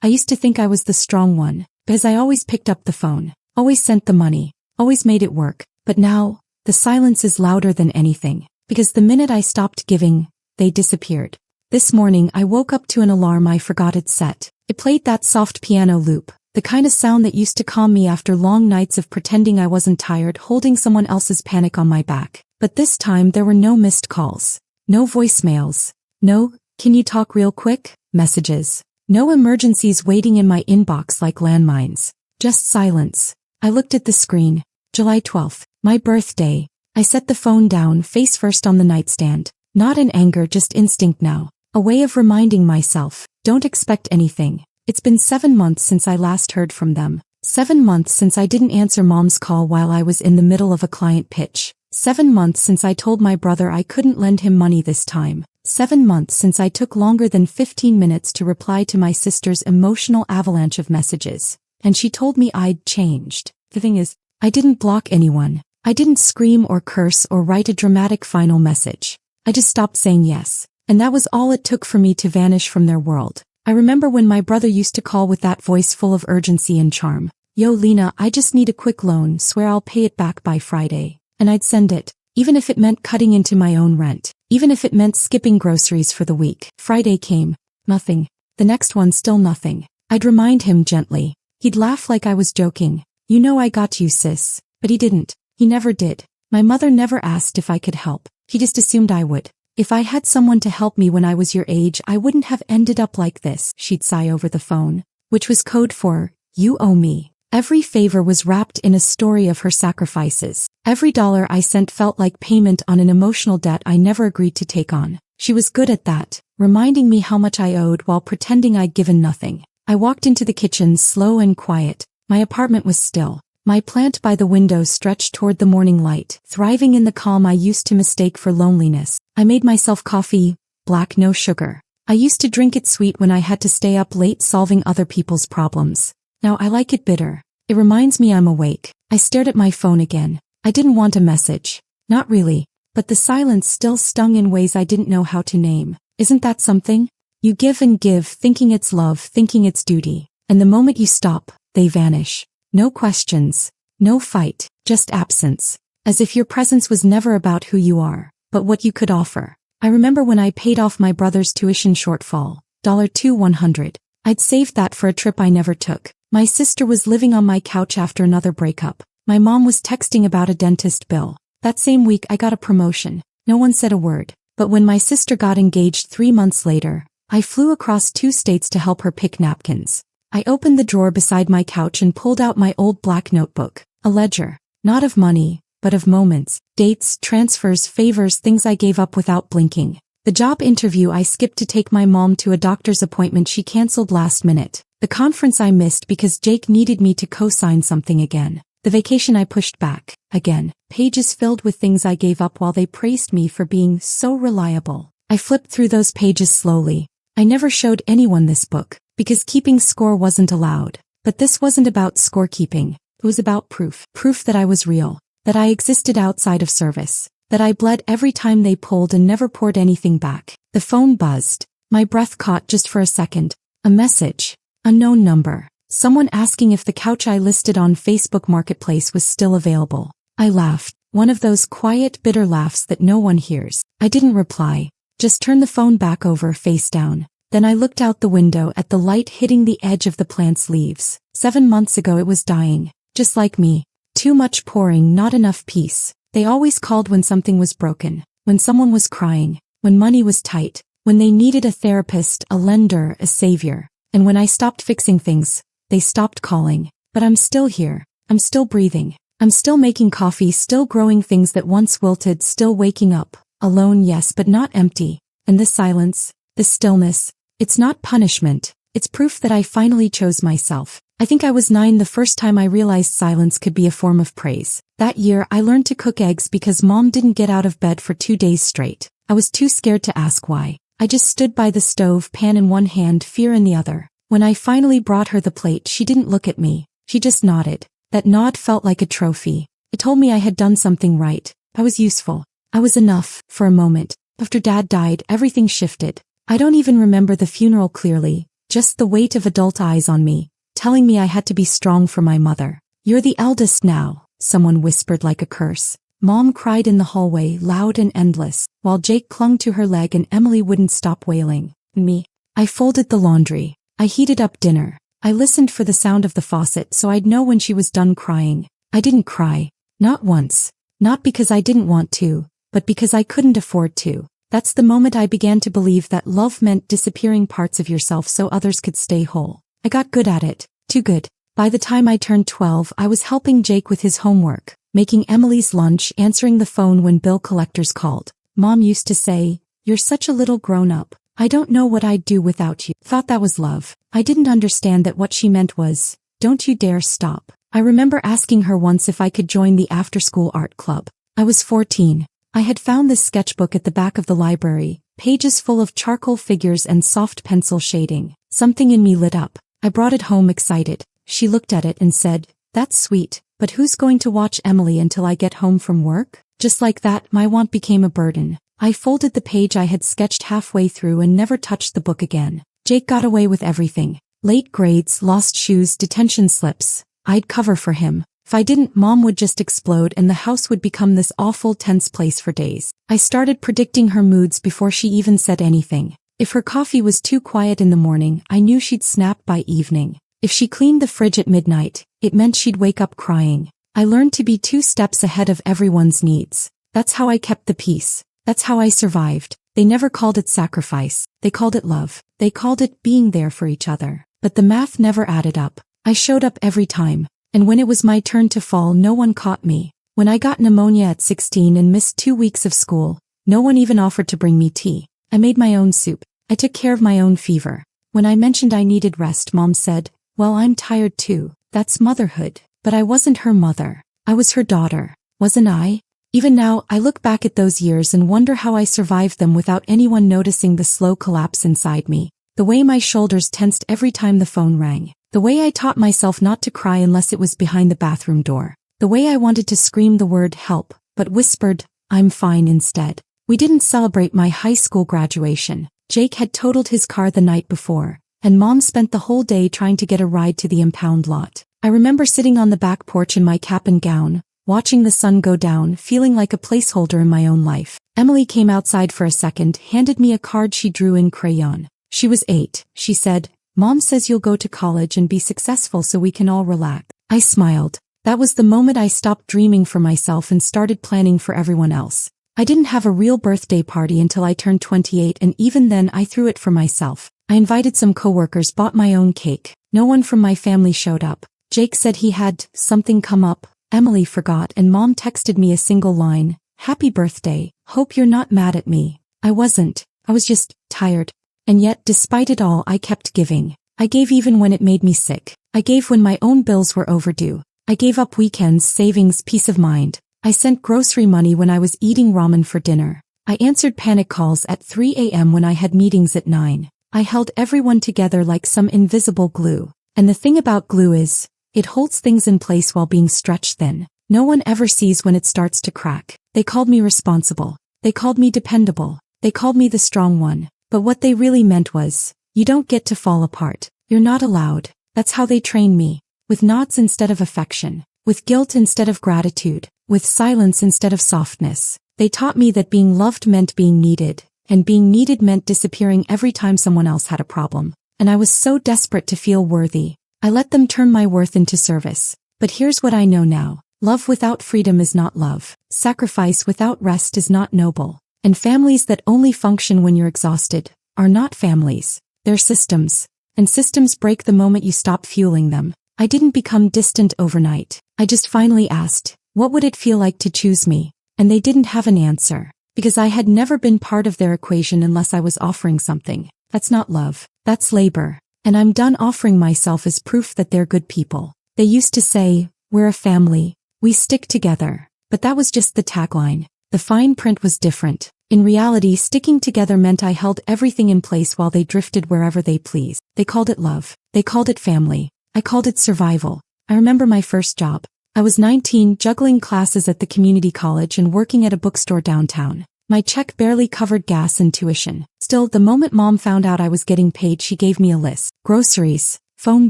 I used to think I was the strong one, because I always picked up the phone, always sent the money, always made it work. But now, the silence is louder than anything, because the minute I stopped giving, they disappeared. This morning I woke up to an alarm I forgot it set. It played that soft piano loop, the kind of sound that used to calm me after long nights of pretending I wasn't tired holding someone else's panic on my back. But this time there were no missed calls, no voicemails, no, "Can you talk real quick?" messages, no emergencies waiting in my inbox like landmines. Just silence. I looked at the screen. July 12th, my birthday. I set the phone down face first on the nightstand. Not in anger, just instinct now. A way of reminding myself, don't expect anything. It's been 7 months since I last heard from them. 7 months since I didn't answer Mom's call while I was in the middle of a client pitch. 7 months since I told my brother I couldn't lend him money this time. 7 months since I took longer than 15 minutes to reply to my sister's emotional avalanche of messages. And she told me I'd changed. The thing is, I didn't block anyone. I didn't scream or curse or write a dramatic final message. I just stopped saying yes. And that was all it took for me to vanish from their world. I remember when my brother used to call with that voice full of urgency and charm. "Yo, Lena, I just need a quick loan, swear I'll pay it back by Friday." And I'd send it, even if it meant cutting into my own rent, even if it meant skipping groceries for the week. Friday came. Nothing. The next one, still nothing. I'd remind him gently. He'd laugh like I was joking. "You know I got you, sis." But he didn't. He never did. My mother never asked if I could help. He just assumed I would. "If I had someone to help me when I was your age, I wouldn't have ended up like this," she'd sigh over the phone, which was code for, "You owe me." Every favor was wrapped in a story of her sacrifices. Every dollar I sent felt like payment on an emotional debt I never agreed to take on. She was good at that, reminding me how much I owed while pretending I'd given nothing. I walked into the kitchen slow and quiet. My apartment was still. My plant by the window stretched toward the morning light, thriving in the calm I used to mistake for loneliness. I made myself coffee, black, no sugar. I used to drink it sweet when I had to stay up late solving other people's problems. Now I like it bitter. It reminds me I'm awake. I stared at my phone again. I didn't want a message. Not really. But the silence still stung in ways I didn't know how to name. Isn't that something? You give and give, thinking it's love, thinking it's duty. And the moment you stop, they vanish. No questions. No fight. Just absence. As if your presence was never about who you are, but what you could offer. I remember when I paid off my brother's tuition shortfall. $2,100. I'd saved that for a trip I never took. My sister was living on my couch after another breakup. My mom was texting about a dentist bill. That same week I got a promotion. No one said a word. But when my sister got engaged 3 months later, I flew across 2 states to help her pick napkins. I opened the drawer beside my couch and pulled out my old black notebook. A ledger. Not of money, but of moments, dates, transfers, favors, things I gave up without blinking. The job interview I skipped to take my mom to a doctor's appointment she canceled last minute. The conference I missed because Jake needed me to co-sign something again. The vacation I pushed back, again. Pages filled with things I gave up while they praised me for being so reliable. I flipped through those pages slowly. I never showed anyone this book, because keeping score wasn't allowed. But this wasn't about scorekeeping. It was about proof. Proof that I was real. That I existed outside of service. That I bled every time they pulled and never poured anything back. The phone buzzed. My breath caught just for a second. A message. Unknown number. Someone asking if the couch I listed on Facebook Marketplace was still available. I laughed. One of those quiet, bitter laughs that no one hears. I didn't reply. Just turned the phone back over, face down. Then I looked out the window at the light hitting the edge of the plant's leaves. 7 months ago it was dying. Just like me. Too much pouring, not enough peace. They always called when something was broken. When someone was crying. When money was tight. When they needed a therapist, a lender, a savior. And when I stopped fixing things, they stopped calling. But I'm still here. I'm still breathing. I'm still making coffee, still growing things that once wilted, still waking up. Alone, yes, but not empty. And this silence, this stillness, it's not punishment. It's proof that I finally chose myself. I think I was 9 the first time I realized silence could be a form of praise. That year, I learned to cook eggs because Mom didn't get out of bed for 2 days straight. I was too scared to ask why. I just stood by the stove, pan in one hand, fear in the other. When I finally brought her the plate, she didn't look at me. She just nodded. That nod felt like a trophy. It told me I had done something right. I was useful. I was enough, for a moment. After Dad died, everything shifted. I don't even remember the funeral clearly, just the weight of adult eyes on me, telling me I had to be strong for my mother. "You're the eldest now," someone whispered like a curse. Mom cried in the hallway, loud and endless, while Jake clung to her leg and Emily wouldn't stop wailing. Me. I folded the laundry. I heated up dinner. I listened for the sound of the faucet so I'd know when she was done crying. I didn't cry. Not once. Not because I didn't want to, but because I couldn't afford to. That's the moment I began to believe that love meant disappearing parts of yourself so others could stay whole. I got good at it. Too good. By the time I turned 12, I was helping Jake with his homework, making Emily's lunch, answering the phone when bill collectors called. Mom used to say, "You're such a little grown-up. I don't know what I'd do without you." Thought that was love. I didn't understand that what she meant was, "Don't you dare stop." I remember asking her once if I could join the after-school art club. I was 14. I had found this sketchbook at the back of the library, pages full of charcoal figures and soft pencil shading. Something in me lit up. I brought it home excited. She looked at it and said, "That's sweet, but who's going to watch Emily until I get home from work?" Just like that, my want became a burden. I folded the page I had sketched halfway through and never touched the book again. Jake got away with everything. Late grades, lost shoes, detention slips. I'd cover for him. If I didn't, Mom would just explode and the house would become this awful, tense place for days. I started predicting her moods before she even said anything. If her coffee was too quiet in the morning, I knew she'd snap by evening. If she cleaned the fridge at midnight, it meant she'd wake up crying. I learned to be 2 steps ahead of everyone's needs. That's how I kept the peace. That's how I survived. They never called it sacrifice. They called it love. They called it being there for each other. But the math never added up. I showed up every time. And when it was my turn to fall, no one caught me. When I got pneumonia at 16 and missed 2 weeks of school, no one even offered to bring me tea. I made my own soup. I took care of my own fever. When I mentioned I needed rest, Mom said, "Well, I'm tired too." That's motherhood. But I wasn't her mother. I was her daughter. Wasn't I? Even now, I look back at those years and wonder how I survived them without anyone noticing the slow collapse inside me. The way my shoulders tensed every time the phone rang. The way I taught myself not to cry unless it was behind the bathroom door. The way I wanted to scream the word help, but whispered, "I'm fine" instead. We didn't celebrate my high school graduation. Jake had totaled his car the night before, and Mom spent the whole day trying to get a ride to the impound lot. I remember sitting on the back porch in my cap and gown, watching the sun go down, feeling like a placeholder in my own life. Emily came outside for a second, handed me a card she drew in crayon. She was 8. She said, "Mom says you'll go to college and be successful so we can all relax." I smiled. That was the moment I stopped dreaming for myself and started planning for everyone else. I didn't have a real birthday party until I turned 28, and even then I threw it for myself. I invited some coworkers, bought my own cake. No one from my family showed up. Jake said he had something come up. Emily forgot, and Mom texted me a single line, "Happy birthday. Hope you're not mad at me." I wasn't. I was just tired. And yet, despite it all, I kept giving. I gave even when it made me sick. I gave when my own bills were overdue. I gave up weekends, savings, peace of mind. I sent grocery money when I was eating ramen for dinner. I answered panic calls at 3 a.m. when I had meetings at 9. I held everyone together like some invisible glue. And the thing about glue is, it holds things in place while being stretched thin. No one ever sees when it starts to crack. They called me responsible. They called me dependable. They called me the strong one. But what they really meant was, you don't get to fall apart. You're not allowed. That's how they trained me. With nods instead of affection. With guilt instead of gratitude. With silence instead of softness. They taught me that being loved meant being needed, and being needed meant disappearing every time someone else had a problem. And I was so desperate to feel worthy. I let them turn my worth into service. But here's what I know now. Love without freedom is not love. Sacrifice without rest is not noble. And families that only function when you're exhausted are not families. They're systems. And systems break the moment you stop fueling them. I didn't become distant overnight. I just finally asked, what would it feel like to choose me? And they didn't have an answer. Because I had never been part of their equation unless I was offering something. That's not love. That's labor. And I'm done offering myself as proof that they're good people. They used to say, "We're a family. We stick together." But that was just the tagline. The fine print was different. In reality, sticking together meant I held everything in place while they drifted wherever they pleased. They called it love. They called it family. I called it survival. I remember my first job. I was 19, juggling classes at the community college and working at a bookstore downtown. My check barely covered gas and tuition. Still, the moment Mom found out I was getting paid, she gave me a list. Groceries, phone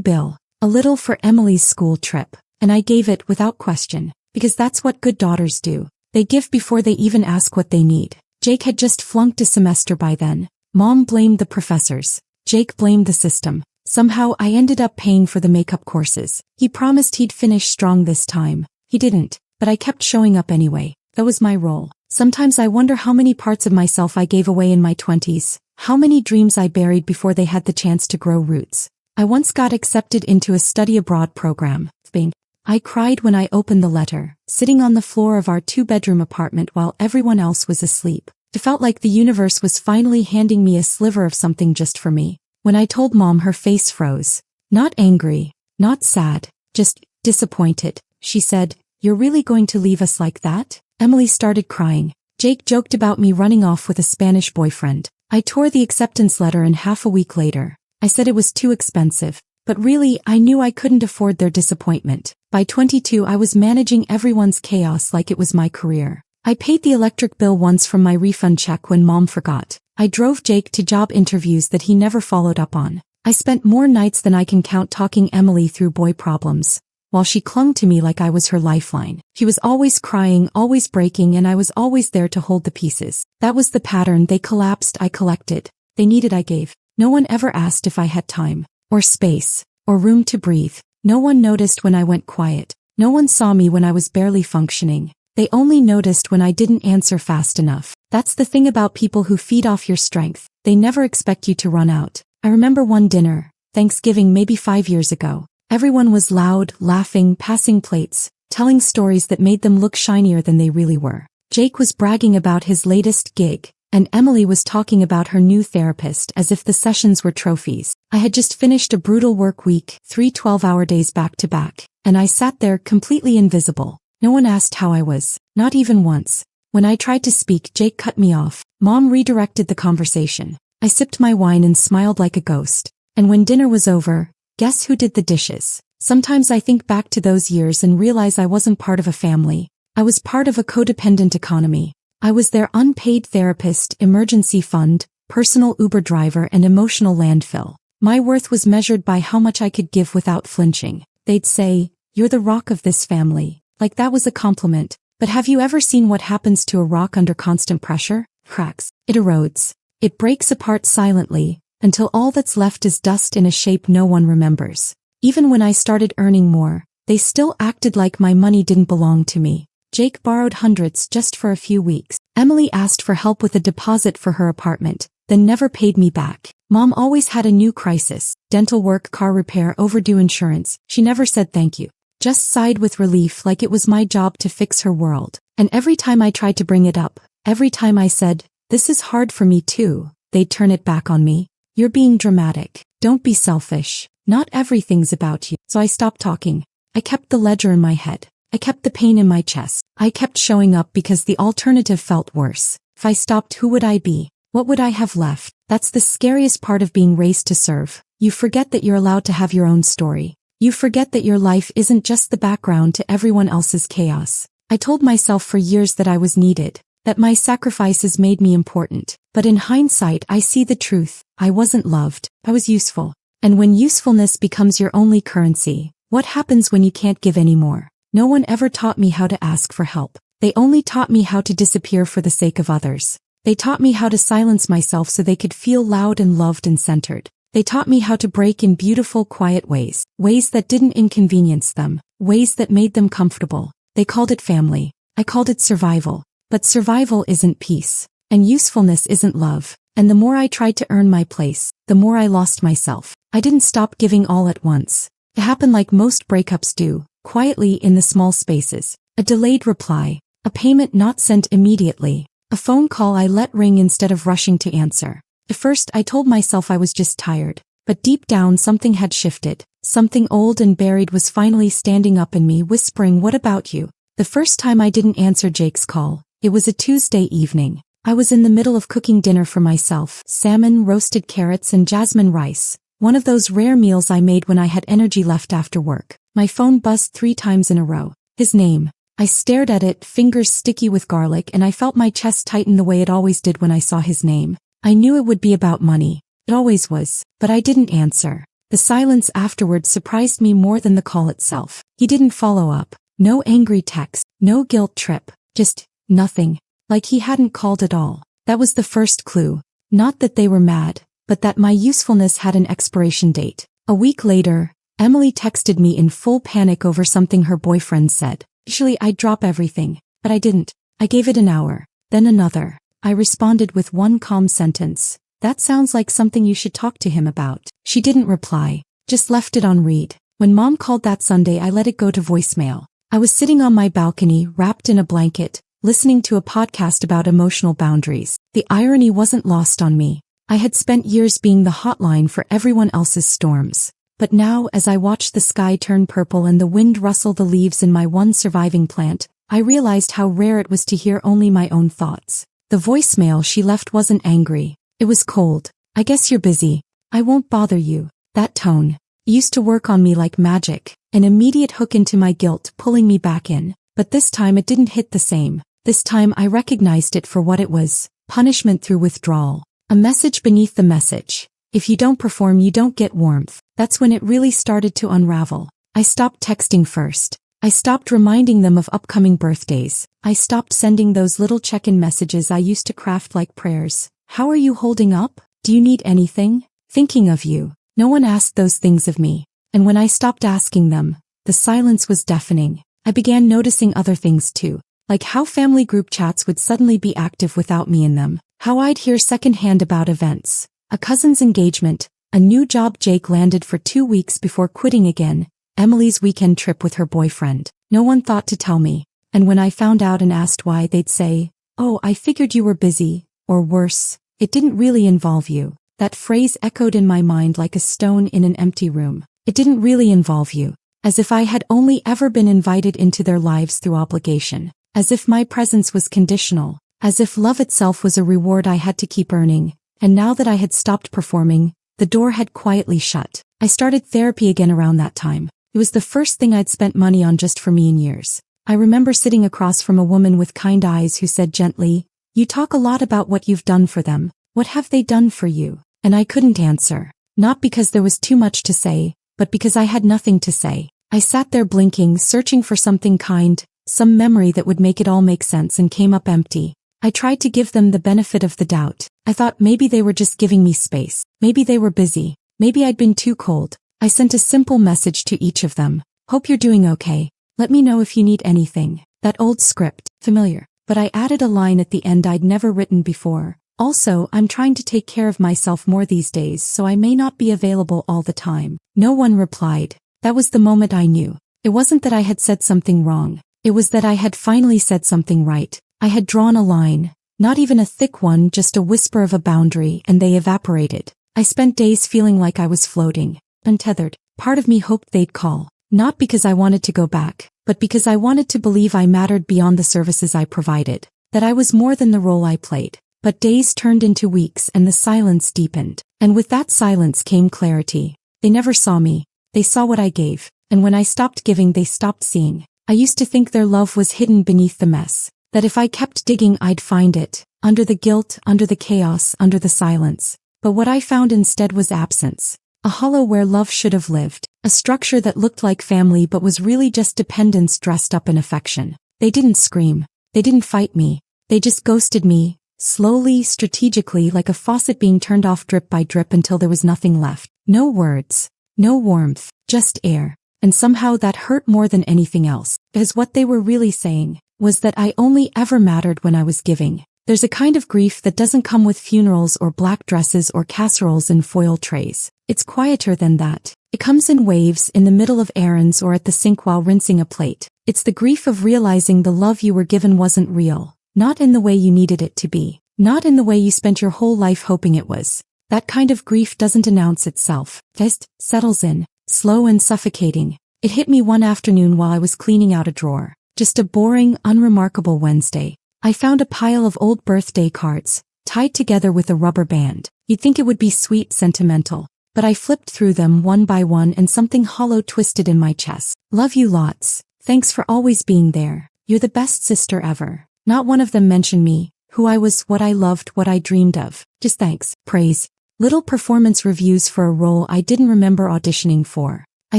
bill, a little for Emily's school trip. And I gave it without question. Because that's what good daughters do. They give before they even ask what they need. Jake had just flunked a semester by then. Mom blamed the professors. Jake blamed the system. Somehow I ended up paying for the makeup courses. He promised he'd finish strong this time. He didn't, but I kept showing up anyway. That was my role. Sometimes I wonder how many parts of myself I gave away in my 20s, how many dreams I buried before they had the chance to grow roots. I once got accepted into a study abroad program, Spain. I cried when I opened the letter, sitting on the floor of our 2-bedroom apartment while everyone else was asleep. It felt like the universe was finally handing me a sliver of something just for me. When I told Mom, her face froze. Not angry, not sad, just disappointed. She said, "You're really going to leave us like that?" Emily started crying. Jake joked about me running off with a Spanish boyfriend. I tore the acceptance letter in half a week later. I said it was too expensive. But really, I knew I couldn't afford their disappointment. By 22, I was managing everyone's chaos like it was my career. I paid the electric bill once from my refund check when Mom forgot. I drove Jake to job interviews that he never followed up on. I spent more nights than I can count talking Emily through boy problems, while she clung to me like I was her lifeline. She was always crying, always breaking, and I was always there to hold the pieces. That was the pattern. They collapsed, I collected. They needed, I gave. No one ever asked if I had time, or space, or room to breathe. No one noticed when I went quiet. No one saw me when I was barely functioning. They only noticed when I didn't answer fast enough. That's the thing about people who feed off your strength. They never expect you to run out. I remember one dinner, Thanksgiving maybe 5 years ago. Everyone was loud, laughing, passing plates, telling stories that made them look shinier than they really were. Jake was bragging about his latest gig, and Emily was talking about her new therapist as if the sessions were trophies. I had just finished a brutal work week, 3 12-hour days back to back, and I sat there completely invisible. No one asked how I was, not even once. When I tried to speak, Jake cut me off. Mom redirected the conversation. I sipped my wine and smiled like a ghost. And when dinner was over, guess who did the dishes? Sometimes I think back to those years and realize I wasn't part of a family. I was part of a codependent economy. I was their unpaid therapist, emergency fund, personal Uber driver, and emotional landfill. My worth was measured by how much I could give without flinching. They'd say, "You're the rock of this family." Like that was a compliment. But have you ever seen what happens to a rock under constant pressure? Cracks. It erodes. It breaks apart silently, until all that's left is dust in a shape no one remembers. Even when I started earning more, they still acted like my money didn't belong to me. Jake borrowed hundreds just for a few weeks. Emily asked for help with a deposit for her apartment, then never paid me back. Mom always had a new crisis: dental work, car repair, overdue insurance. She never said thank you. Just sighed with relief like it was my job to fix her world. And every time I tried to bring it up, every time I said, "This is hard for me too," they'd turn it back on me. "You're being dramatic. Don't be selfish. Not everything's about you." So I stopped talking. I kept the ledger in my head. I kept the pain in my chest. I kept showing up because the alternative felt worse. If I stopped, who would I be? What would I have left? That's the scariest part of being raised to serve. You forget that you're allowed to have your own story. You forget that your life isn't just the background to everyone else's chaos. I told myself for years that I was needed, that my sacrifices made me important. But in hindsight, I see the truth. I wasn't loved. I was useful. And when usefulness becomes your only currency, what happens when you can't give anymore? No one ever taught me how to ask for help. They only taught me how to disappear for the sake of others. They taught me how to silence myself so they could feel loud and loved and centered. They taught me how to break in beautiful, quiet ways, ways that didn't inconvenience them, ways that made them comfortable. They called it family. I called it survival. But survival isn't peace. And usefulness isn't love. And the more I tried to earn my place, the more I lost myself. I didn't stop giving all at once. It happened like most breakups do, quietly in the small spaces. A delayed reply, a payment not sent immediately, a phone call I let ring instead of rushing to answer. At first, I told myself I was just tired, but deep down something had shifted. Something old and buried was finally standing up in me, whispering, "What about you?" The first time I didn't answer Jake's call, it was a Tuesday evening. I was in the middle of cooking dinner for myself: salmon, roasted carrots, and jasmine rice. One of those rare meals I made when I had energy left after work. My phone buzzed 3 times in a row. His name. I stared at it, fingers sticky with garlic, and I felt my chest tighten the way it always did when I saw his name. I knew it would be about money. It always was, but I didn't answer. The silence afterwards surprised me more than the call itself. He didn't follow up. No angry text, no guilt trip, just nothing. Like he hadn't called at all. That was the first clue. Not that they were mad, but that my usefulness had an expiration date. A week later, Emily texted me in full panic over something her boyfriend said. Usually I'd drop everything, but I didn't. I gave it an hour, then another. I responded with one calm sentence. That sounds like something you should talk to him about. She didn't reply, just left it on read. When Mom called that Sunday, I let it go to voicemail. I was sitting on my balcony, wrapped in a blanket, listening to a podcast about emotional boundaries. The irony wasn't lost on me. I had spent years being the hotline for everyone else's storms. But now, as I watched the sky turn purple and the wind rustle the leaves in my one surviving plant, I realized how rare it was to hear only my own thoughts. The voicemail she left wasn't angry. It was cold. I guess you're busy. I won't bother you. That tone used to work on me like magic, an immediate hook into my guilt, pulling me back in. But this time it didn't hit the same. This time I recognized it for what it was, punishment through withdrawal. A message beneath the message. If you don't perform, you don't get warmth. That's when it really started to unravel. I stopped texting first. I stopped reminding them of upcoming birthdays. I stopped sending those little check-in messages I used to craft like prayers. How are you holding up? Do you need anything? Thinking of you. No one asked those things of me. And when I stopped asking them, the silence was deafening. I began noticing other things too, like how family group chats would suddenly be active without me in them, how I'd hear secondhand about events, a cousin's engagement, a new job Jake landed for 2 weeks before quitting again, Emily's weekend trip with her boyfriend. No one thought to tell me, and when I found out and asked why, they'd say, "Oh, I figured you were busy," or worse, "It didn't really involve you." That phrase echoed in my mind like a stone in an empty room. It didn't really involve you. As if I had only ever been invited into their lives through obligation. As if my presence was conditional. As if love itself was a reward I had to keep earning. And now that I had stopped performing, the door had quietly shut. I started therapy again around that time. It was the first thing I'd spent money on just for me in years. I remember sitting across from a woman with kind eyes who said gently, "You talk a lot about what you've done for them. What have they done for you?" And I couldn't answer. Not because there was too much to say, but because I had nothing to say. I sat there blinking, searching for something kind, some memory that would make it all make sense, and came up empty. I tried to give them the benefit of the doubt. I thought maybe they were just giving me space. Maybe they were busy. Maybe I'd been too cold. I sent a simple message to each of them. "Hope you're doing okay. Let me know if you need anything." That old script, familiar. But I added a line at the end I'd never written before. "Also, I'm trying to take care of myself more these days, so I may not be available all the time." No one replied. That was the moment I knew. It wasn't that I had said something wrong. It was that I had finally said something right. I had drawn a line. Not even a thick one, just a whisper of a boundary, and they evaporated. I spent days feeling like I was floating, untethered. Part of me hoped they'd call. Not because I wanted to go back, but because I wanted to believe I mattered beyond the services I provided. That I was more than the role I played. But days turned into weeks and the silence deepened. And with that silence came clarity. They never saw me. They saw what I gave. And when I stopped giving, they stopped seeing. I used to think their love was hidden beneath the mess. That if I kept digging, I'd find it. Under the guilt, under the chaos, under the silence. But what I found instead was absence. A hollow where love should have lived. A structure that looked like family but was really just dependence dressed up in affection. They didn't scream. They didn't fight me. They just ghosted me. Slowly, strategically, like a faucet being turned off drip by drip until there was nothing left. No words. No warmth. Just air. And somehow that hurt more than anything else. Because what they were really saying was that I only ever mattered when I was giving. There's a kind of grief that doesn't come with funerals or black dresses or casseroles in foil trays. It's quieter than that. It comes in waves, in the middle of errands or at the sink while rinsing a plate. It's the grief of realizing the love you were given wasn't real. Not in the way you needed it to be. Not in the way you spent your whole life hoping it was. That kind of grief doesn't announce itself. Just settles in, slow and suffocating. It hit me one afternoon while I was cleaning out a drawer. Just a boring, unremarkable Wednesday. I found a pile of old birthday cards, tied together with a rubber band. You'd think it would be sweet, sentimental. But I flipped through them one by one and something hollow twisted in my chest. "Love you lots. Thanks for always being there. You're the best sister ever. Not one of them mentioned me, who I was, what I loved, what I dreamed of. Just thanks, praise. Little performance reviews for a role I didn't remember auditioning for. I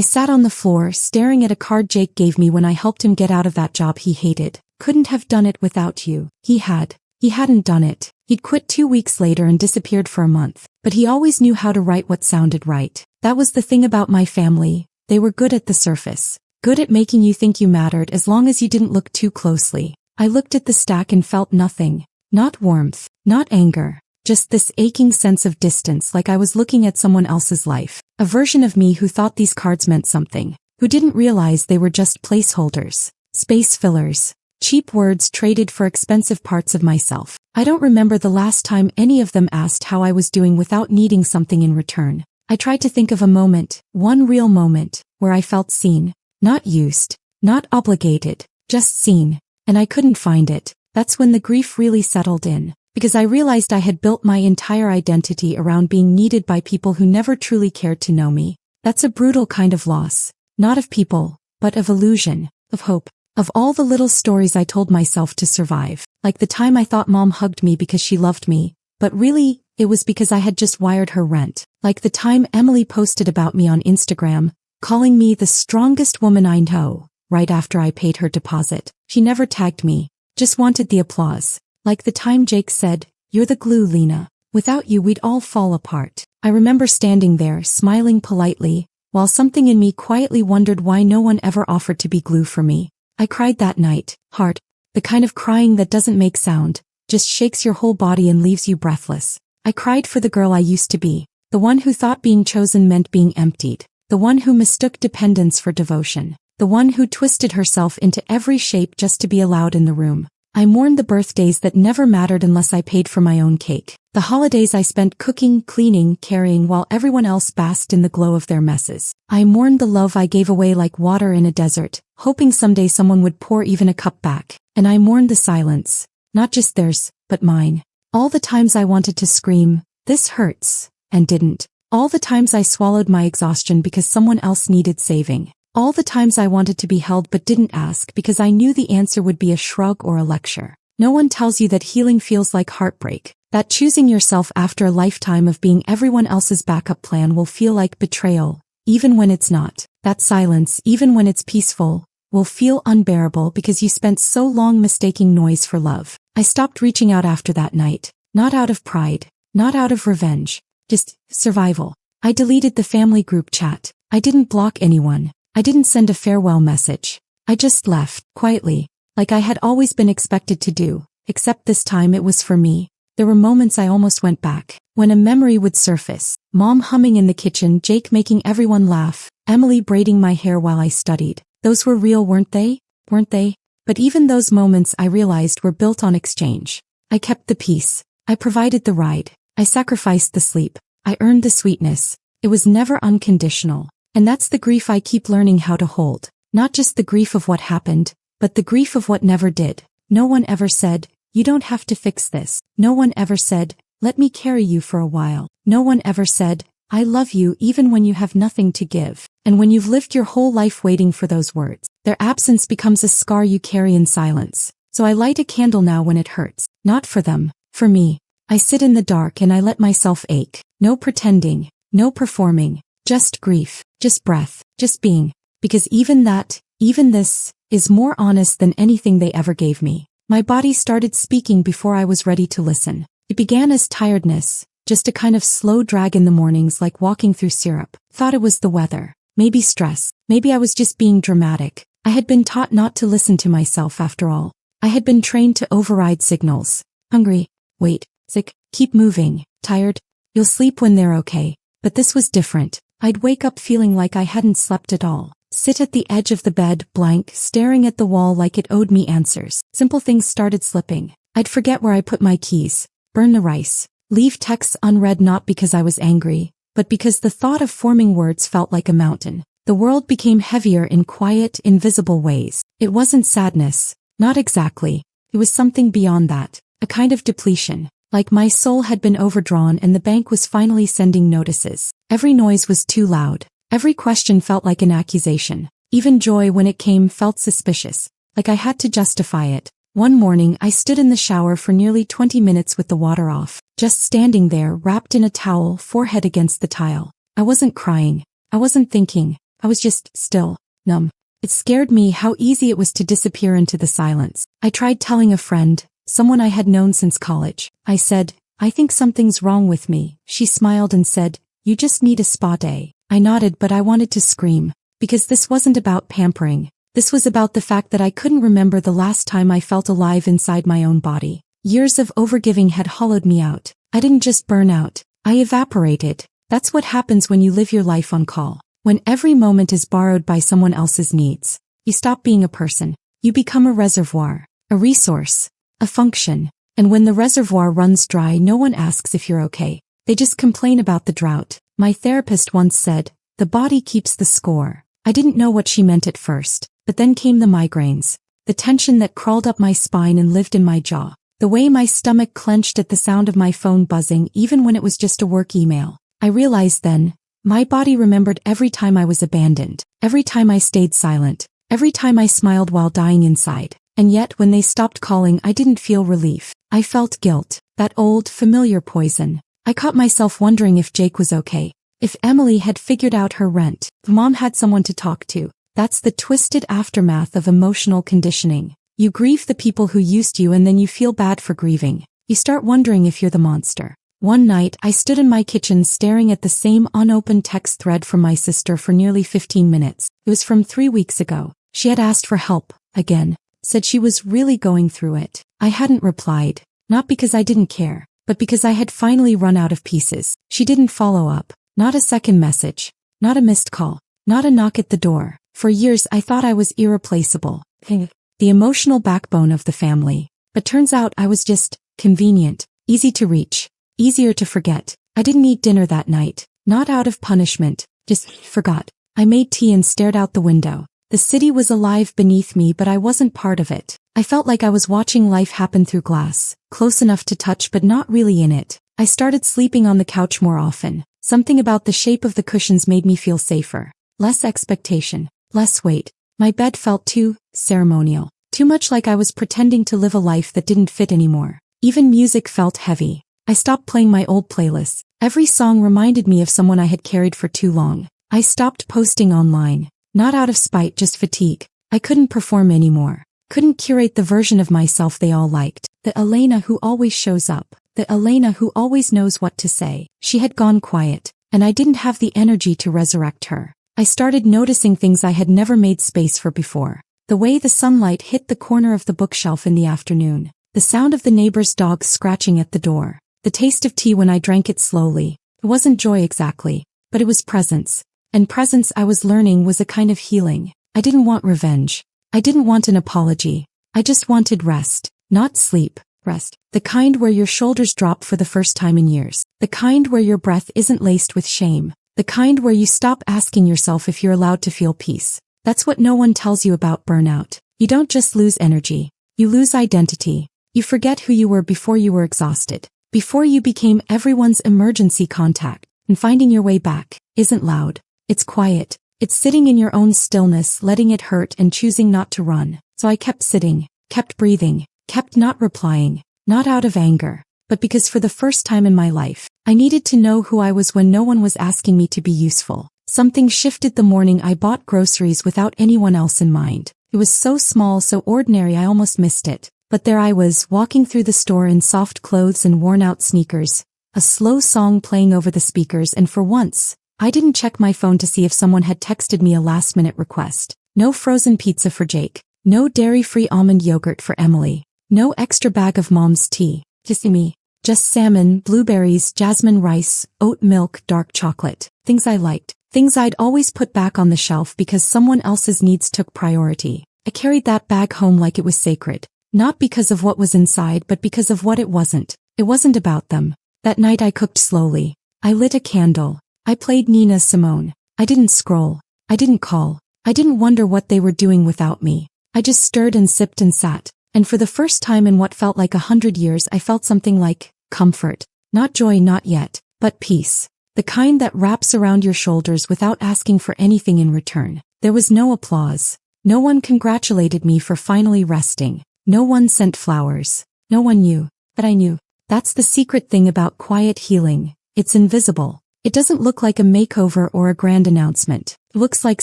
sat on the floor, staring at a card Jake gave me when I helped him get out of that job he hated. Couldn't have done it without you. He hadn't done it. He'd quit 2 weeks later and disappeared for a month. But he always knew how to write what sounded right. That was the thing about my family. They were good at the surface. Good at making you think you mattered as long as you didn't look too closely. I looked at the stack and felt nothing. Not warmth, not anger. Just this aching sense of distance, like I was looking at someone else's life. A version of me who thought these cards meant something. Who didn't realize they were just placeholders. Space fillers. Cheap words traded for expensive parts of myself. I don't remember the last time any of them asked how I was doing without needing something in return. I tried to think of a moment, one real moment, where I felt seen. Not used, not obligated, just seen. And I couldn't find it. That's when the grief really settled in. Because I realized I had built my entire identity around being needed by people who never truly cared to know me. That's a brutal kind of loss. Not of people, but of illusion, of hope. Of all the little stories I told myself to survive. Like the time I thought mom hugged me because she loved me, but really, it was because I had just wired her rent. Like the time Emily posted about me on Instagram, calling me the strongest woman I know, right after I paid her deposit. She never tagged me, just wanted the applause. Like the time Jake said, "You're the glue, Lena. Without you we'd all fall apart." I remember standing there, smiling politely, while something in me quietly wondered why no one ever offered to be glue for me. I cried that night, hard. The kind of crying that doesn't make sound, just shakes your whole body and leaves you breathless. I cried for the girl I used to be, the one who thought being chosen meant being emptied, the one who mistook dependence for devotion, the one who twisted herself into every shape just to be allowed in the room. I mourned the birthdays that never mattered unless I paid for my own cake. The holidays I spent cooking, cleaning, carrying while everyone else basked in the glow of their messes. I mourned the love I gave away like water in a desert, hoping someday someone would pour even a cup back. And I mourned the silence. Not just theirs, but mine. All the times I wanted to scream, "This hurts," and didn't. All the times I swallowed my exhaustion because someone else needed saving. All the times I wanted to be held but didn't ask because I knew the answer would be a shrug or a lecture. No one tells you that healing feels like heartbreak, that choosing yourself after a lifetime of being everyone else's backup plan will feel like betrayal, even when it's not. That silence, even when it's peaceful, will feel unbearable because you spent so long mistaking noise for love. I stopped reaching out after that night, not out of pride, not out of revenge, just survival. I deleted the family group chat. I didn't block anyone. I didn't send a farewell message. I just left, quietly, like I had always been expected to do, except this time it was for me. There were moments I almost went back, when a memory would surface. Mom humming in the kitchen, Jake making everyone laugh, Emily braiding my hair while I studied. Those were real, weren't they? Weren't they? But even those moments I realized were built on exchange. I kept the peace. I provided the ride. I sacrificed the sleep. I earned the sweetness. It was never unconditional. And that's the grief I keep learning how to hold. Not just the grief of what happened, but the grief of what never did. No one ever said, "You don't have to fix this." No one ever said, "Let me carry you for a while." No one ever said, "I love you," even when you have nothing to give. And when you've lived your whole life waiting for those words, their absence becomes a scar you carry in silence. So I light a candle now when it hurts. Not for them, for me. I sit in the dark and I let myself ache. No pretending, no performing, just grief, just breath, just being. Because even that, even this, is more honest than anything they ever gave me. My body started speaking before I was ready to listen. It began as tiredness, just a kind of slow drag in the mornings like walking through syrup. Thought it was the weather. Maybe stress. Maybe I was just being dramatic. I had been taught not to listen to myself after all. I had been trained to override signals. Hungry. Wait. Sick. Keep moving. Tired. You'll sleep when they're okay. But this was different. I'd wake up feeling like I hadn't slept at all. Sit at the edge of the bed, blank, staring at the wall like it owed me answers. Simple things started slipping. I'd forget where I put my keys. Burn the rice. Leave texts unread not because I was angry, but because the thought of forming words felt like a mountain. The world became heavier in quiet, invisible ways. It wasn't sadness. Not exactly. It was something beyond that. A kind of depletion. Like my soul had been overdrawn and the bank was finally sending notices. Every noise was too loud. Every question felt like an accusation. Even joy when it came felt suspicious. like I had to justify it. One morning I stood in the shower for nearly 20 minutes with the water off, just standing there wrapped in a towel, forehead against the tile. I wasn't crying. I wasn't thinking. I was just still, numb. It scared me how easy it was to disappear into the silence. I tried telling a friend, someone I had known since college. I said, "I think something's wrong with me." She smiled and said, "You just need a spa day." I nodded, but I wanted to scream. Because this wasn't about pampering. This was about the fact that I couldn't remember the last time I felt alive inside my own body. Years of overgiving had hollowed me out. I didn't just burn out. I evaporated. That's what happens when you live your life on call. When every moment is borrowed by someone else's needs. You stop being a person. You become a reservoir, a resource, a function. And when the reservoir runs dry, no one asks if you're okay. They just complain about the drought. My therapist once said, "The body keeps the score." I didn't know what she meant at first, but then came the migraines, the tension that crawled up my spine and lived in my jaw, the way my stomach clenched at the sound of my phone buzzing even when it was just a work email. I realized then, my body remembered every time I was abandoned, every time I stayed silent, every time I smiled while dying inside. And yet when they stopped calling, I didn't feel relief. I felt guilt, that old, familiar poison. I caught myself wondering if Jake was okay. If Emily had figured out her rent, if Mom had someone to talk to. That's the twisted aftermath of emotional conditioning. You grieve the people who used you and then you feel bad for grieving. You start wondering if you're the monster. One night, I stood in my kitchen staring at the same unopened text thread from my sister for nearly 15 minutes. It was from 3 weeks ago. She had asked for help, again. Said she was really going through it. I hadn't replied. Not because I didn't care, but because I had finally run out of pieces. She didn't follow up. Not a second message. Not a missed call. Not a knock at the door. For years I thought I was irreplaceable. The emotional backbone of the family. But turns out I was just convenient, easy to reach, easier to forget. I didn't eat dinner that night. Not out of punishment. Just forgot. I made tea and stared out the window. The city was alive beneath me, but I wasn't part of it. I felt like I was watching life happen through glass, close enough to touch but not really in it. I started sleeping on the couch more often. Something about the shape of the cushions made me feel safer. Less expectation. Less weight. My bed felt too ceremonial. Too much like I was pretending to live a life that didn't fit anymore. Even music felt heavy. I stopped playing my old playlists. Every song reminded me of someone I had carried for too long. I stopped posting online. Not out of spite, just fatigue. I couldn't perform anymore. Couldn't curate the version of myself they all liked. The Elena who always shows up. The Elena who always knows what to say. She had gone quiet, and I didn't have the energy to resurrect her. I started noticing things I had never made space for before. The way the sunlight hit the corner of the bookshelf in the afternoon. The sound of the neighbor's dog scratching at the door. The taste of tea when I drank it slowly. It wasn't joy exactly, but it was presence. And presence, I was learning, was a kind of healing. I didn't want revenge. I didn't want an apology. I just wanted rest. Not sleep. Rest. The kind where your shoulders drop for the first time in years. The kind where your breath isn't laced with shame. The kind where you stop asking yourself if you're allowed to feel peace. That's what no one tells you about burnout. You don't just lose energy. You lose identity. You forget who you were before you were exhausted. Before you became everyone's emergency contact. And finding your way back isn't loud. It's quiet. It's sitting in your own stillness, letting it hurt and choosing not to run. So I kept sitting, kept breathing, kept not replying, not out of anger, but because for the first time in my life, I needed to know who I was when no one was asking me to be useful. Something shifted the morning I bought groceries without anyone else in mind. It was so small, so ordinary, I almost missed it. But there I was, walking through the store in soft clothes and worn-out sneakers, a slow song playing over the speakers, and for once, I didn't check my phone to see if someone had texted me a last-minute request. No frozen pizza for Jake. No dairy-free almond yogurt for Emily. No extra bag of Mom's tea. Just me. Just salmon, blueberries, jasmine rice, oat milk, dark chocolate. Things I liked. Things I'd always put back on the shelf because someone else's needs took priority. I carried that bag home like it was sacred. Not because of what was inside, but because of what it wasn't. It wasn't about them. That night I cooked slowly. I lit a candle. I played Nina Simone. I didn't scroll. I didn't call. I didn't wonder what they were doing without me. I just stirred and sipped and sat. And for the first time in what felt like 100 years, I felt something like comfort. Not joy, not yet, but peace. The kind that wraps around your shoulders without asking for anything in return. There was no applause. No one congratulated me for finally resting. No one sent flowers. No one knew that I knew. That's the secret thing about quiet healing. It's invisible. It doesn't look like a makeover or a grand announcement. It looks like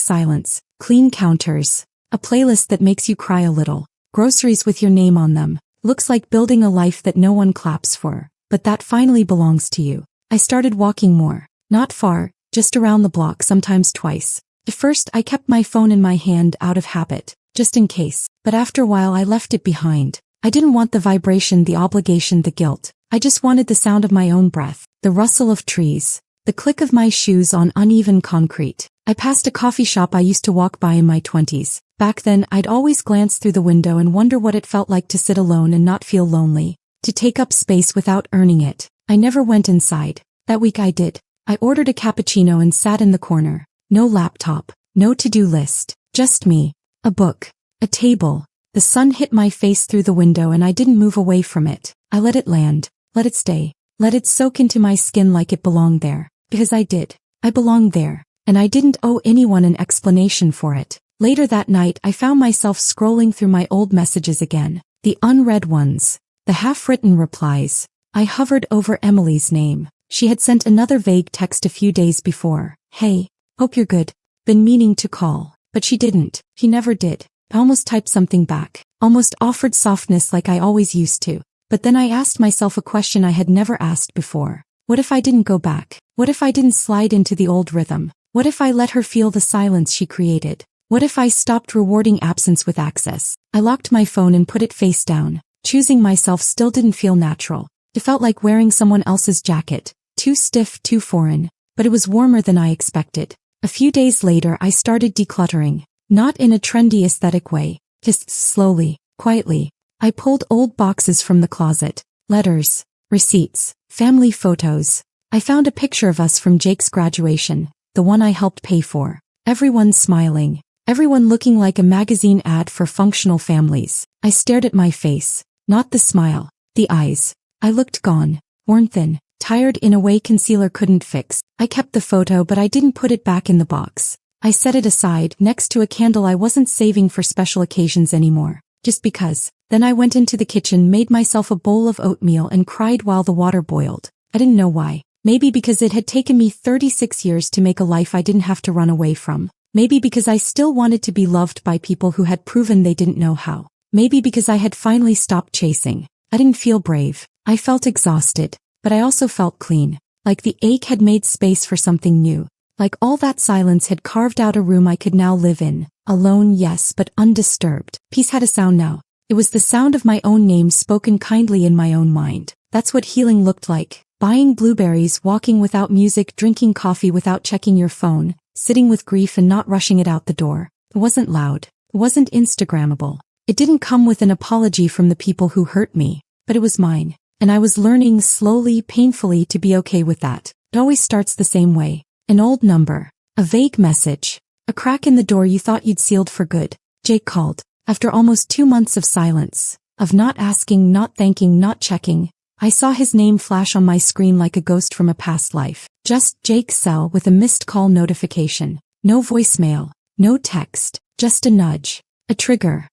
silence, clean counters, a playlist that makes you cry a little, groceries with your name on them. Looks like building a life that no one claps for, but that finally belongs to you. I started walking more. Not far, just around the block, sometimes twice. At first I kept my phone in my hand out of habit, just in case, but after a while I left it behind. I didn't want the vibration, the obligation, the guilt. I just wanted the sound of my own breath, the rustle of trees, the click of my shoes on uneven concrete. I passed a coffee shop I used to walk by in my 20s. Back then I'd always glance through the window and wonder what it felt like to sit alone and not feel lonely, to take up space without earning it. I never went inside. That week I did. I ordered a cappuccino and sat in the corner. No laptop, no to-do list, just me, a book, a table. The sun hit my face through the window and I didn't move away from it. I let it land, let it stay, let it soak into my skin like it belonged there. Because I did. I belonged there, and I didn't owe anyone an explanation for it. Later that night I found myself scrolling through my old messages again. The unread ones, the half-written replies. I hovered over Emily's name. She had sent another vague text a few days before. Hey, hope you're good. Been meaning to call. But she didn't. She never did. I almost typed something back. Almost offered softness like I always used to. But then I asked myself a question I had never asked before. What if I didn't go back? What if I didn't slide into the old rhythm? What if I let her feel the silence she created? What if I stopped rewarding absence with access? I locked my phone and put it face down. Choosing myself still didn't feel natural. It felt like wearing someone else's jacket. Too stiff, too foreign. But it was warmer than I expected. A few days later I started decluttering. Not in a trendy aesthetic way. Just slowly, quietly. I pulled old boxes from the closet. Letters, receipts, family photos. I found a picture of us from Jake's graduation, the one I helped pay for. Everyone smiling. Everyone looking like a magazine ad for functional families. I stared at my face. Not the smile. The eyes. I looked gone. Worn thin. Tired in a way concealer couldn't fix. I kept the photo but I didn't put it back in the box. I set it aside next to a candle I wasn't saving for special occasions anymore. Just because. Then I went into the kitchen, made myself a bowl of oatmeal and cried while the water boiled. I didn't know why. Maybe because it had taken me 36 years to make a life I didn't have to run away from. Maybe because I still wanted to be loved by people who had proven they didn't know how. Maybe because I had finally stopped chasing. I didn't feel brave. I felt exhausted. But I also felt clean. Like the ache had made space for something new. Like all that silence had carved out a room I could now live in. Alone, yes, but undisturbed. Peace had a sound now. It was the sound of my own name spoken kindly in my own mind. That's what healing looked like. Buying blueberries, walking without music, drinking coffee without checking your phone, sitting with grief and not rushing it out the door. It wasn't loud. It wasn't Instagrammable. It didn't come with an apology from the people who hurt me. But it was mine. And I was learning slowly, painfully to be okay with that. It always starts the same way. An old number. A vague message. A crack in the door you thought you'd sealed for good. Jake called. After almost 2 months of silence. Of not asking, not thanking, not checking. I saw his name flash on my screen like a ghost from a past life. Just Jake Sell with a missed call notification. No voicemail. No text. Just a nudge. A trigger.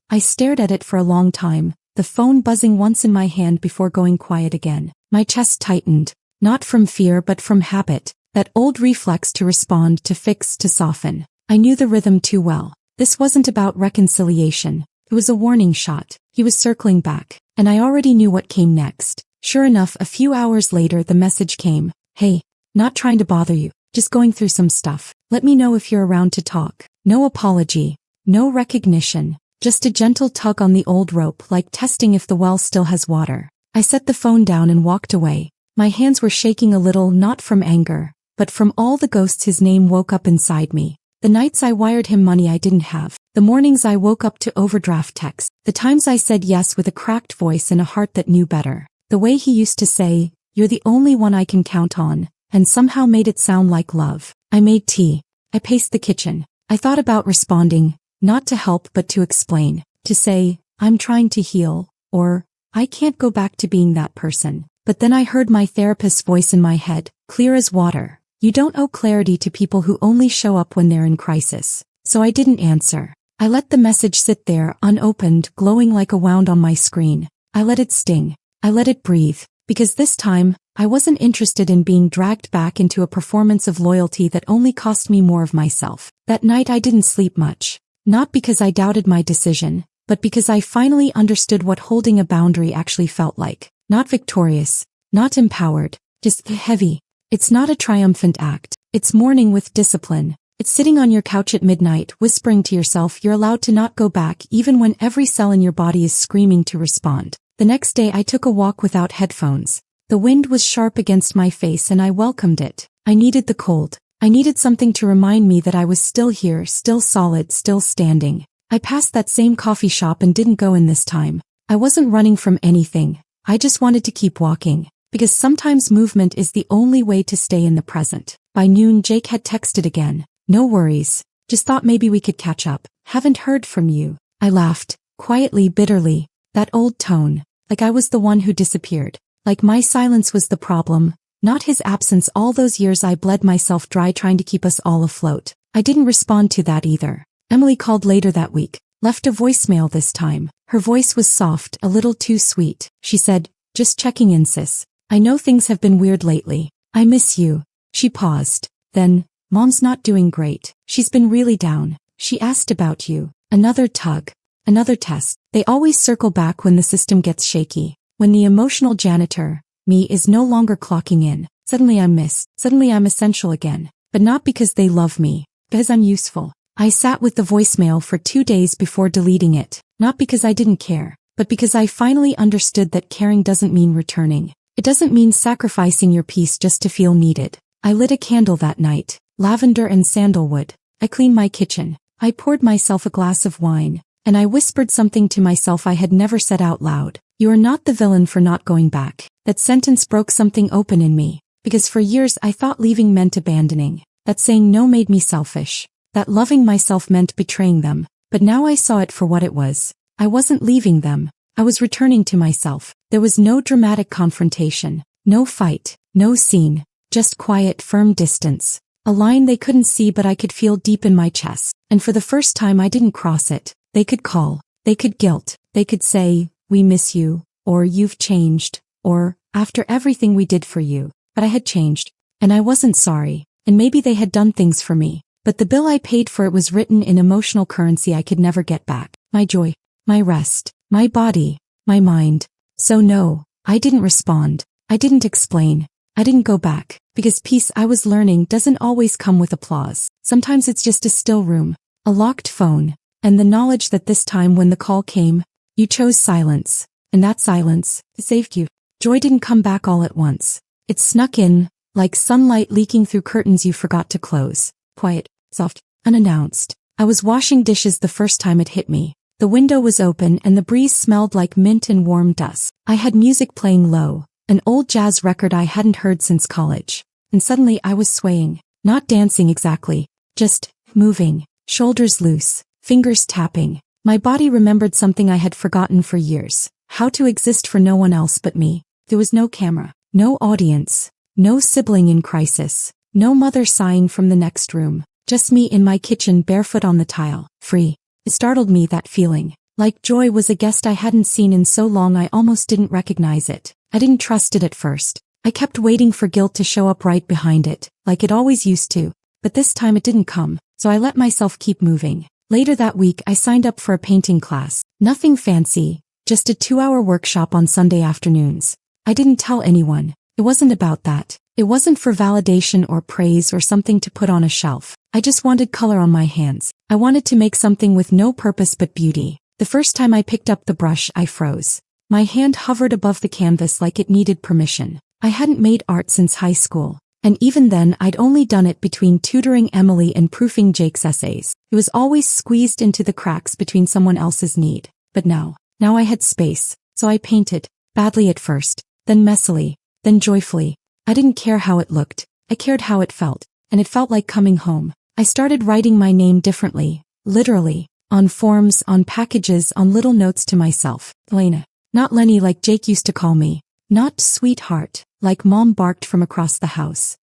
I stared at it for a long time. The phone buzzing once in my hand before going quiet again. My chest tightened. Not from fear but from habit. That old reflex to respond, to fix, to soften. I knew the rhythm too well. This wasn't about reconciliation. It was a warning shot. He was circling back. And I already knew what came next. Sure enough, a few hours later the message came. Hey, not trying to bother you. Just going through some stuff. Let me know if you're around to talk. No apology. No recognition. Just a gentle tug on the old rope, like testing if the well still has water. I set the phone down and walked away. My hands were shaking a little, not from anger, but from all the ghosts his name woke up inside me. The nights I wired him money I didn't have. The mornings I woke up to overdraft texts. The times I said yes with a cracked voice and a heart that knew better. The way he used to say, "You're the only one I can count on," and somehow made it sound like love. I made tea. I paced the kitchen. I thought about responding, not to help but to explain. To say, "I'm trying to heal," or, "I can't go back to being that person." But then I heard my therapist's voice in my head, clear as water. You don't owe clarity to people who only show up when they're in crisis. So I didn't answer. I let the message sit there, unopened, glowing like a wound on my screen. I let it sting. I let it breathe. Because this time, I wasn't interested in being dragged back into a performance of loyalty that only cost me more of myself. That night I didn't sleep much. Not because I doubted my decision, but because I finally understood what holding a boundary actually felt like. Not victorious, not empowered, just heavy. It's not a triumphant act. It's mourning with discipline. It's sitting on your couch at midnight, whispering to yourself you're allowed to not go back even when every cell in your body is screaming to respond. The next day I took a walk without headphones. The wind was sharp against my face and I welcomed it. I needed the cold. I needed something to remind me that I was still here, still solid, still standing. I passed that same coffee shop and didn't go in this time. I wasn't running from anything. I just wanted to keep walking. Because sometimes movement is the only way to stay in the present. By noon Jake had texted again. No worries. Just thought maybe we could catch up. Haven't heard from you. I laughed. Quietly, bitterly. That old tone. Like I was the one who disappeared. Like my silence was the problem. Not his absence. All those years I bled myself dry trying to keep us all afloat. I didn't respond to that either. Emily called later that week. Left a voicemail this time. Her voice was soft, a little too sweet. She said, "Just checking in, sis. I know things have been weird lately. I miss you." She paused. Then, "Mom's not doing great. She's been really down. She asked about you." Another tug. Another test. They always circle back when the system gets shaky. When the emotional janitor, me, is no longer clocking in. Suddenly I'm missed. Suddenly I'm essential again. But not because they love me. Because I'm useful. I sat with the voicemail for 2 days before deleting it. Not because I didn't care. But because I finally understood that caring doesn't mean returning. It doesn't mean sacrificing your peace just to feel needed. I lit a candle that night. Lavender and sandalwood. I cleaned my kitchen. I poured myself a glass of wine. And I whispered something to myself I had never said out loud. You are not the villain for not going back. That sentence broke something open in me. Because for years I thought leaving meant abandoning. That saying no made me selfish. That loving myself meant betraying them. But now I saw it for what it was. I wasn't leaving them. I was returning to myself. There was no dramatic confrontation. No fight. No scene. Just quiet, firm distance. A line they couldn't see but I could feel deep in my chest. And for the first time I didn't cross it. They could call. They could guilt. They could say, "We miss you," or "You've changed," or "After everything we did for you." But I had changed. And I wasn't sorry. And maybe they had done things for me. But the bill I paid for it was written in emotional currency I could never get back. My joy. My rest. My body. My mind. So no, I didn't respond. I didn't explain. I didn't go back. Because peace, I was learning, doesn't always come with applause. Sometimes it's just a still room. A locked phone. And the knowledge that this time when the call came, you chose silence. And that silence saved you. Joy didn't come back all at once. It snuck in, like sunlight leaking through curtains you forgot to close. Quiet, soft, unannounced. I was washing dishes the first time it hit me. The window was open and the breeze smelled like mint and warm dust. I had music playing low, an old jazz record I hadn't heard since college. And suddenly I was swaying. Not dancing exactly. Just moving. Shoulders loose. Fingers tapping. My body remembered something I had forgotten for years. How to exist for no one else but me. There was no camera. No audience. No sibling in crisis. No mother sighing from the next room. Just me in my kitchen barefoot on the tile. Free. It startled me, that feeling. Like joy was a guest I hadn't seen in so long I almost didn't recognize it. I didn't trust it at first. I kept waiting for guilt to show up right behind it, like it always used to. But this time it didn't come, so I let myself keep moving. Later that week I signed up for a painting class. Nothing fancy, just a 2-hour workshop on Sunday afternoons. I didn't tell anyone. It wasn't about that. It wasn't for validation or praise or something to put on a shelf. I just wanted color on my hands. I wanted to make something with no purpose but beauty. The first time I picked up the brush I froze. My hand hovered above the canvas like it needed permission. I hadn't made art since high school. And even then I'd only done it between tutoring Emily and proofing Jake's essays. It was always squeezed into the cracks between someone else's need. But now I had space. So I painted. Badly at first. Then messily. Then joyfully. I didn't care how it looked. I cared how it felt. And it felt like coming home. I started writing my name differently. Literally. On forms, on packages, on little notes to myself. Elena. Not Lenny like Jake used to call me. Not sweetheart, like Mom barked from across the house.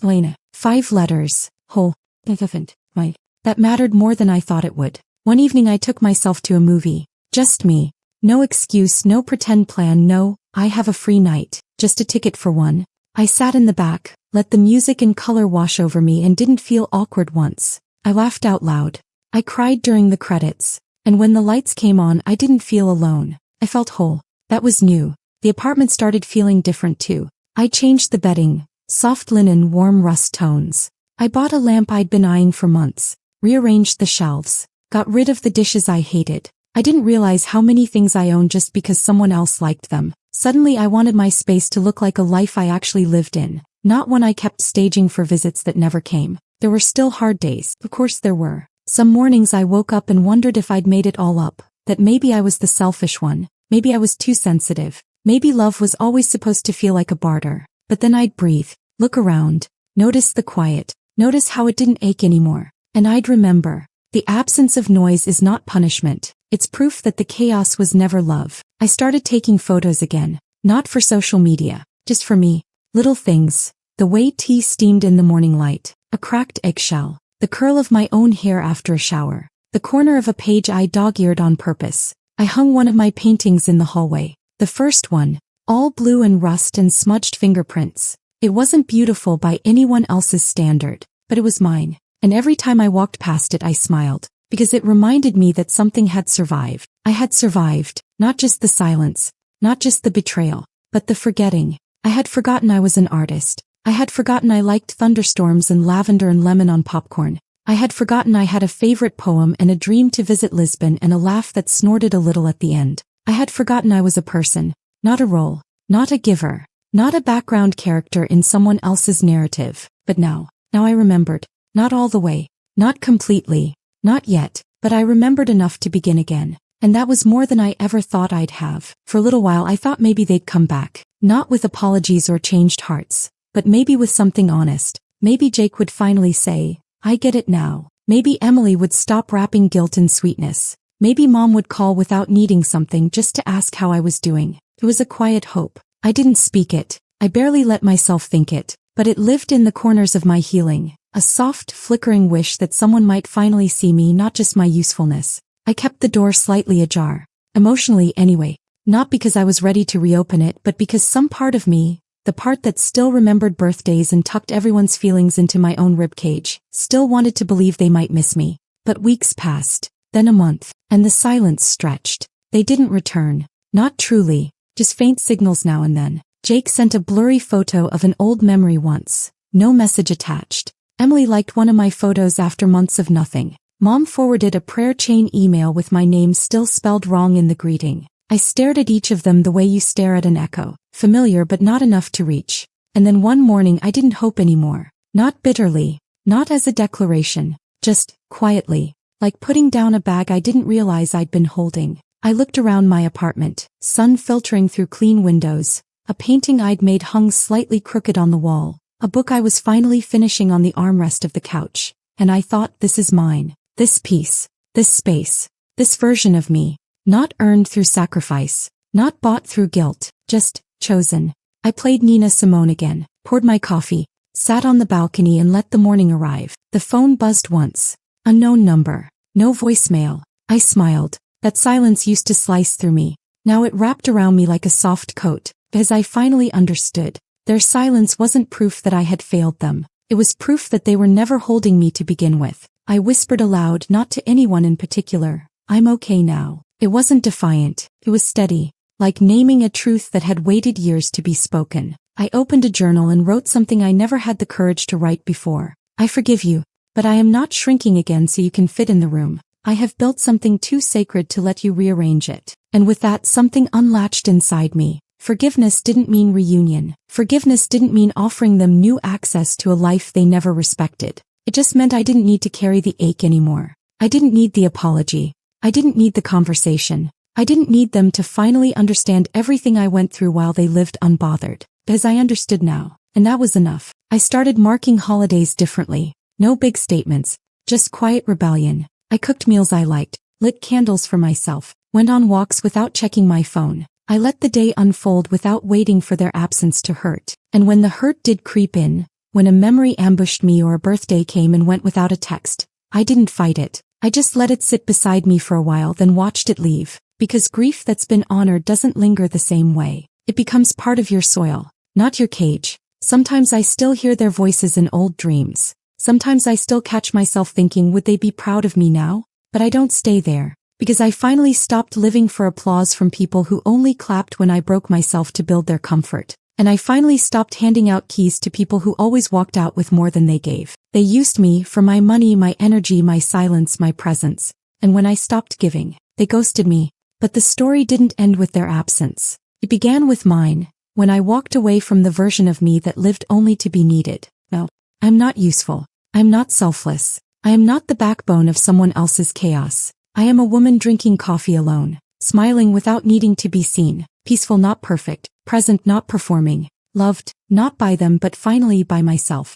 Elena. 5 letters. Whole. That mattered more than I thought it would. One evening I took myself to a movie. Just me. No excuse, no pretend plan, no, I have a free night, just a ticket for one. I sat in the back, let the music and color wash over me and didn't feel awkward once. I laughed out loud. I cried during the credits. And when the lights came on, I didn't feel alone. I felt whole. That was new. The apartment started feeling different too. I changed the bedding. Soft linen, warm rust tones. I bought a lamp I'd been eyeing for months. Rearranged the shelves. Got rid of the dishes I hated. I didn't realize how many things I owned just because someone else liked them. Suddenly I wanted my space to look like a life I actually lived in, not one I kept staging for visits that never came. There were still hard days, of course there were. Some mornings I woke up and wondered if I'd made it all up, that maybe I was the selfish one, maybe I was too sensitive, maybe love was always supposed to feel like a barter. But then I'd breathe, look around, notice the quiet, notice how it didn't ache anymore, and I'd remember. The absence of noise is not punishment. It's proof that the chaos was never love. I started taking photos again, not for social media, just for me. Little things, the way tea steamed in the morning light, a cracked eggshell, the curl of my own hair after a shower, the corner of a page I dog-eared on purpose. I hung one of my paintings in the hallway, the first one, all blue and rust and smudged fingerprints. It wasn't beautiful by anyone else's standard, but it was mine. And every time I walked past it I smiled, because it reminded me that something had survived. I had survived, not just the silence, not just the betrayal, but the forgetting. I had forgotten I was an artist. I had forgotten I liked thunderstorms and lavender and lemon on popcorn. I had forgotten I had a favorite poem and a dream to visit Lisbon and a laugh that snorted a little at the end. I had forgotten I was a person, not a role, not a giver, not a background character in someone else's narrative. But now I remembered. Not all the way, not completely, not yet, but I remembered enough to begin again. And that was more than I ever thought I'd have. For a little while I thought maybe they'd come back, not with apologies or changed hearts, but maybe with something honest. Maybe Jake would finally say, I get it now. Maybe Emily would stop wrapping guilt in sweetness. Maybe Mom would call without needing something just to ask how I was doing. It was a quiet hope. I didn't speak it. I barely let myself think it, but it lived in the corners of my healing. A soft, flickering wish that someone might finally see me, not just my usefulness. I kept the door slightly ajar. Emotionally anyway. Not because I was ready to reopen it, but because some part of me, the part that still remembered birthdays and tucked everyone's feelings into my own ribcage, still wanted to believe they might miss me. But weeks passed, then a month, and the silence stretched. They didn't return. Not truly, just faint signals now and then. Jake sent a blurry photo of an old memory once. No message attached. Emily liked one of my photos after months of nothing. Mom forwarded a prayer chain email with my name still spelled wrong in the greeting. I stared at each of them the way you stare at an echo, familiar but not enough to reach. And then one morning I didn't hope anymore. Not bitterly, not as a declaration, just quietly, like putting down a bag I didn't realize I'd been holding. I looked around my apartment, sun filtering through clean windows, a painting I'd made hung slightly crooked on the wall. A book I was finally finishing on the armrest of the couch, and I thought, this is mine. This piece, this space, this version of me, not earned through sacrifice, not bought through guilt, just chosen. I played Nina Simone again, poured my coffee, sat on the balcony and let the morning arrive. The phone buzzed once. Unknown number. No voicemail. I smiled. That silence used to slice through me. Now it wrapped around me like a soft coat, because I finally understood. Their silence wasn't proof that I had failed them. It was proof that they were never holding me to begin with. I whispered aloud, not to anyone in particular, I'm okay now. It wasn't defiant. It was steady, like naming a truth that had waited years to be spoken. I opened a journal and wrote something I never had the courage to write before. I forgive you, but I am not shrinking again so you can fit in the room. I have built something too sacred to let you rearrange it. And with that, something unlatched inside me. Forgiveness didn't mean reunion. Forgiveness didn't mean offering them new access to a life they never respected. It just meant I didn't need to carry the ache anymore. I didn't need the apology. I didn't need the conversation. I didn't need them to finally understand everything I went through while they lived unbothered. Because I understood now. And that was enough. I started marking holidays differently. No big statements. Just quiet rebellion. I cooked meals I liked, lit candles for myself, went on walks without checking my phone. I let the day unfold without waiting for their absence to hurt. And when the hurt did creep in, when a memory ambushed me or a birthday came and went without a text, I didn't fight it. I just let it sit beside me for a while, then watched it leave. Because grief that's been honored doesn't linger the same way. It becomes part of your soil, not your cage. Sometimes I still hear their voices in old dreams. Sometimes I still catch myself thinking, would they be proud of me now? But I don't stay there. Because I finally stopped living for applause from people who only clapped when I broke myself to build their comfort. And I finally stopped handing out keys to people who always walked out with more than they gave. They used me for my money, my energy, my silence, my presence. And when I stopped giving, they ghosted me. But the story didn't end with their absence. It began with mine, when I walked away from the version of me that lived only to be needed. No, I'm not useful. I'm not selfless. I am not the backbone of someone else's chaos. I am a woman drinking coffee alone, smiling without needing to be seen, peaceful not perfect, present not performing, loved, not by them but finally by myself.